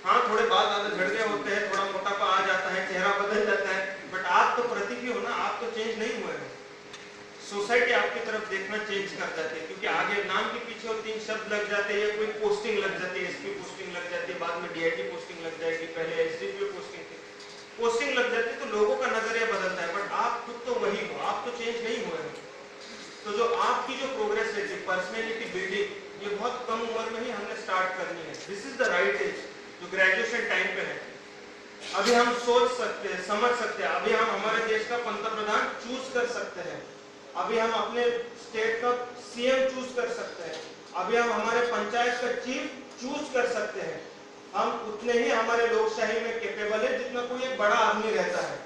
हाँ, थोड़े बाल ज्यादा झड़ गए होते हैं, थोड़ा मोटापा आ जाता है, चेहरा बदल जाता है, बट आप तो प्रतीक ही हो ना, आप तो चेंज नहीं हुए हो। सोसाइटी आपकी तरफ देखना चेंज कर जाती है, क्योंकि आगे नाम के पीछे वो 3 शब्द लग जाते हैं, कोई पोस्टिंग लग जाती है, एसपी पोस्टिंग लग जाती है, बाद में डीआईजी पोस्टिंग लग जाएगी, पहले एसडीपी पोस्टिंग लग जाती है, तो लोगों का नजरिया बदलता है, बट आप खुद तो वही हो, आप तो चेंज नहीं हुए हो। तो जो आपकी जो प्रोग्रेस है, पर्सनैलिटी बिल्डिंग, ये बहुत कम उम्र में ही हमने स्टार्ट करनी है। This is the right age, जो ग्रेजुएशन टाइम पे है। अभी हम सोच सकते हैं, समझ सकते हैं, अभी हम हमारे देश का पंतप्रधान चूज कर सकते हैं, अभी हम अपने स्टेट का सीएम चूज कर सकते हैं, अभी हम हमारे पंचायत का चीफ चूज कर सकते हैं। हम उतने ही हमारे लोकशाही में कैपेबल है जितना कोई एक बड़ा आदमी रहता है।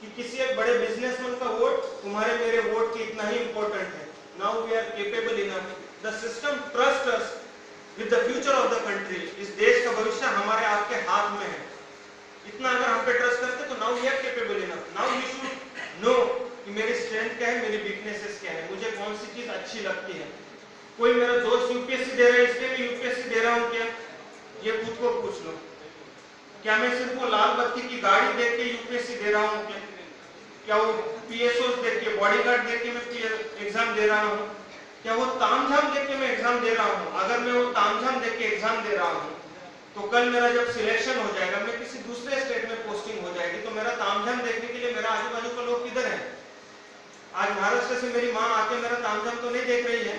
कि किसी एक बड़े बिजनेसमैन का वोट तुम्हारे मेरे वोट की इतना ही इंपॉर्टेंट है। Now we are capable enough, the system trust us with the future of the country. इस देश का भविष्य हमारे आपके हाथ में है। इतना अगर हम पे ट्रस्ट करते तो now we are capable enough. Now we should know कि मेरी स्ट्रेंथ क्या है, मेरी वीकनेसेस क्या है, मुझे कौन सी चीज अच्छी लगती है। कोई मेरा दोस्त यूपीएससी दे रहा है, इसलिए मैं यूपीएससी दे रहा हूं क्या? ये खुद को पूछ लो। क्या मैं सिर्फ वो लाल बत्ती की गाड़ी देख के यूपीएससी दे रहा हूं क्या? क्या वो पीएसओ देख के, बॉडीगार्ड देख के मैं एग्जाम दे रहा हूँ? क्या वो तामझाम देख के मैं एग्जाम दे रहा हूँ? अगर मैं वो तामझाम देख के एग्जाम दे रहा हूँ तो कल मेरा जब सिलेक्शन हो जाएगा, मैं किसी दूसरे स्टेट में पोस्टिंग हो जाएगी, तो मेरा तामझाम देखने के लिए मेरा आजू बाजू का लोग किधर है? आज महाराष्ट्र से मेरी माँ आके मेरा तामझाम तो नहीं देख रही है।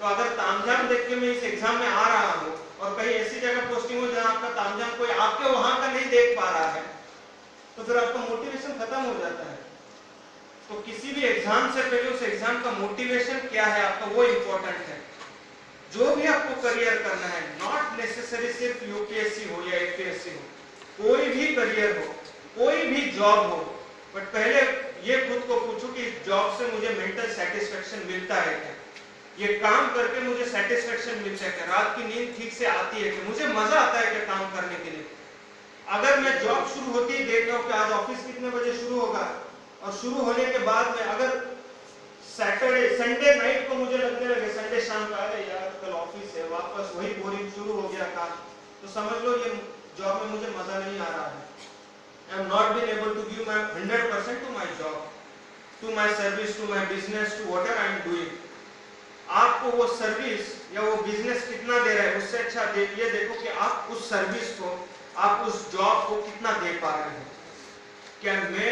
तो अगर तामझाम देख के मैं इस एग्जाम में आ रहा हूँ और कहीं ऐसी जगह पोस्टिंग हो जहाँ आपका तामझाम कोई आपके वहां का नहीं देख पा रहा है, तो फिर आपका मोटिवेशन खत्म हो जाता है। तो किसी भी एग्जाम से पहले उस एग्जाम का मोटिवेशन क्या है आपका, वो इंपॉर्टेंट है। जो भी आपको करियर करना है, नॉट नेसेसरी सिर्फ यूपीएससी हो या एपीएससी हो, कोई भी करियर हो, कोई भी जॉब हो, बट पहले ये खुद को पूछो कि इस जॉब से मुझे मेंटल सेटिस्फेक्शन मिलता है क्या? ये काम करके मुझे सेटिस्फेक्शन मिलता है क्या? रात की नींद ठीक से आती है क्या? मुझे मजा आता है क्या काम करने के लिए? अगर मैं जॉब शुरू होती ही देख रहा हूँ कि आज ऑफिस कितने बजे शुरू होगा, और शुरू होने के बाद में अगर सैटरडे संडे नाइट को मुझे लगने लगे, संडे शाम को, अरे यार कल ऑफिस है, वापस वही बोरिंग शुरू हो गया काम, तो समझ लो ये जॉब में मुझे मजा नहीं आ रहा है। I am not been able to give my 100% to my job, to my service, to my business, to whatever I am doing. आपको वो सर्विस या वो बिजनेस कितना दे रहा है, उससे अच्छा ये देखो कि आप उस सर्विस को, आप उस जॉब को कितना दे पा रहे हैं। क्या मैं